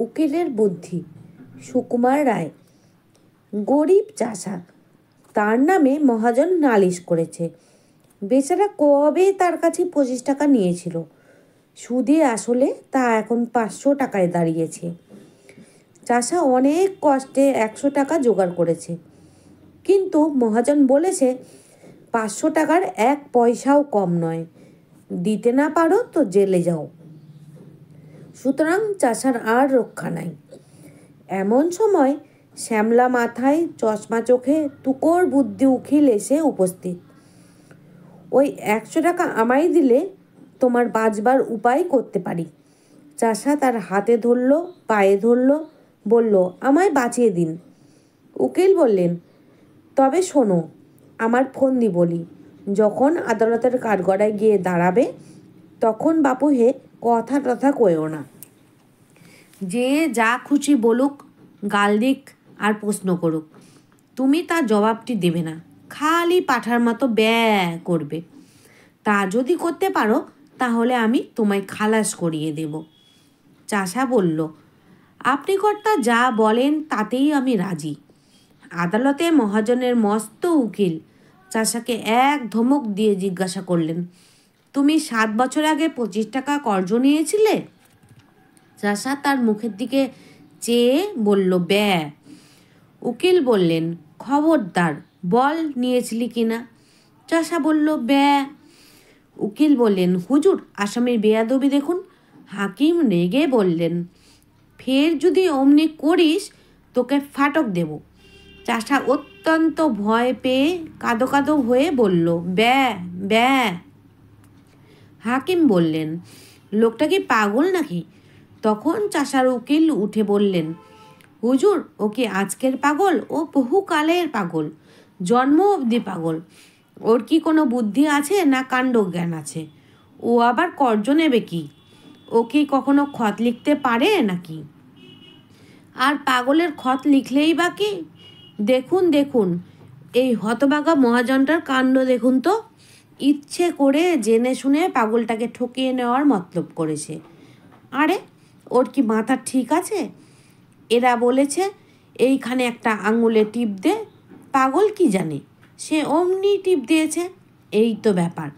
উকিলের বুদ্ধি। সুকুমার রায়। গরিব চাষা, তার নামে মহাজন নালিশ করেছে। বেচারা কবে তার কাছে 25 টাকা নিয়েছিল, সুদে আসলে তা এখন 500 টাকায় দাঁড়িয়েছে। চাষা অনেক কষ্টে 100 টাকা জোগাড় করেছে, কিন্তু মহাজন বলেছে 500 টাকার 1 পয়সাও কম নয়, দিতে না পারো তো জেলে যাও। সুতরাং চাষার আর রক্ষা নাই। এমন সময় শ্যামলা মাথায়, চশমা চোখে, তুকর বুদ্ধি উকিল এসে উপস্থিত। ওই 100 টাকা আমায় দিলে তোমার বাঁচবার উপায় করতে পারি। চাষা তার হাতে ধরল, পায়ে ধরল, বলল, আমায় বাঁচিয়ে দিন। উকিল বললেন, তবে শোনো, আমার ফন্দি বলি, যখন আদালতের কাঠগড়ায় গিয়ে দাঁড়াবে তখন বাপু হে কথা টথা কইও না। যে যা খুশি বলুক, গাল দিক আর প্রশ্ন করুক, তুমি তার জবাবটি দেবে না, খালি পাঠার মতো ব্যয় করবে। তা যদি করতে পারো তাহলে আমি তোমায় খালাস করিয়ে দেব। চাষা বলল, আপনি কর্তা যা বলেন তাতেই আমি রাজি। আদালতে মহাজনের মস্ত উকিল চাষাকে এক ধমক দিয়ে জিজ্ঞাসা করলেন, তুমি 7 বছর আগে 25 টাকা কর্জ নিয়েছিলে? চাষা তার মুখের দিকে চেয়ে বলল, ব্যয়। উকিল বললেন, খবরদার বল নিয়েছিলি কিনা। চাষা বলল, ব্যয়। উকিল বললেন, হুজুর, আসামির বেয়াদবি দেখুন। হাকিম রেগে বললেন, ফের যদি অমনি করিস তোকে ফাটক দেব। চাষা অত্যন্ত ভয় পেয়ে কাঁদো কাঁদো হয়ে বলল, ব্যয় ব্যয়। হাকিম বললেন, লোকটা কি পাগল নাকি? তখন চাষার উকিল উঠে বললেন, হুজুর, ও কি আজকের পাগল? ও বহুকালের পাগল, জন্ম অবধি পাগল। ওর কি কোনো বুদ্ধি আছে না কাণ্ড জ্ঞান আছে? ও আবার কর্জ নেবে কি? ও কি কখনো খত লিখতে পারে নাকি? আর পাগলের খত লিখলেই বা কি? দেখুন দেখুন, এই হতভাগা মহাজনটার কাণ্ড দেখুন তো। ইচ্ছে করে জেনে শুনে পাগলটাকে ঠকিয়ে নেওয়ার মতলব করেছে। আরে, ওর কি মাথা ঠিক আছে? এরা বলেছে এইখানে একটা আঙুলে টিপ দে। পাগল কি জানে, সে অমনি টিপ দিয়েছে। এই তো ব্যাপার।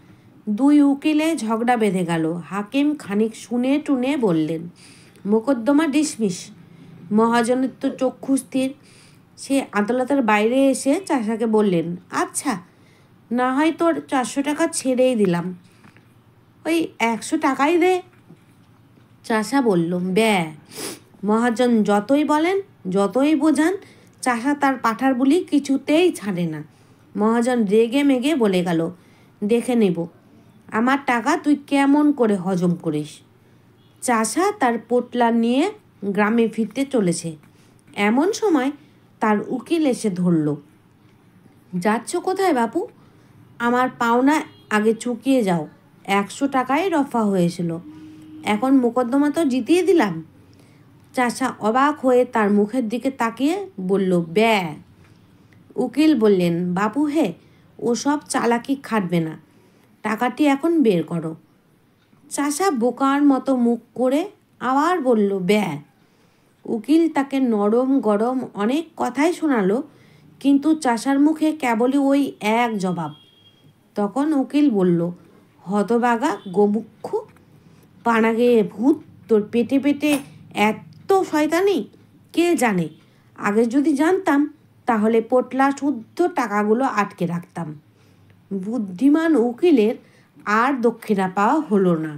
দুই উকিলে ঝগড়া বেঁধে গেল। হাকিম খানিক শুনে টুনে বললেন, মোকদ্দমা ডিসমিস। মহাজনের তো চক্ষু স্থির। সে আদালতের বাইরে এসে চাষাকে বললেন, আচ্ছা, না হয় তোর 400 টাকা ছেড়েই দিলাম, ওই 100 টাকাই দে। চাষা বলল, ব্যয়। মহাজন যতই বলেন, যতই বোঝান, চাষা তার পাঠার বুলি কিছুতেই ছাড়ে না। মহাজন রেগে মেগে বলে গেল, দেখে নেব আমার টাকা তুই কেমন করে হজম করিস। চাষা তার পোটলা নিয়ে গ্রামে ফিরতে চলেছে। এমন সময় তার উকিল এসে ধরল। যাচ্ছ কোথায় বাপু? আমার পাওনা আগে চুকিয়ে যাও। 100 টাকায় রফা হয়েছিল, এখন মোকদ্দমা তো জিতিয়ে দিলাম। চাষা অবাক হয়ে তার মুখের দিকে তাকিয়ে বলল, ব্যয়। উকিল বললেন, বাপু হে, ওসব চালাকি খাটবে না, টাকাটি এখন বের করো। চাষা বোকার মতো মুখ করে আবার বলল, ব্যয়। উকিল তাকে নরম গরম অনেক কথাই শোনালো, কিন্তু চাষার মুখে কেবলই ওই এক জবাব। তখন উকিল বলল, হতবাগা গোমুখ্য, পানা গেয়ে ভূত, তোর পেটে পেটে এত শয়তানি! কে জানে, আগে যদি জানতাম তাহলে পোটলা শুদ্ধ টাকাগুলো আটকে রাখতাম। বুদ্ধিমান উকিলের আর দক্ষিণা পাওয়া হলো না।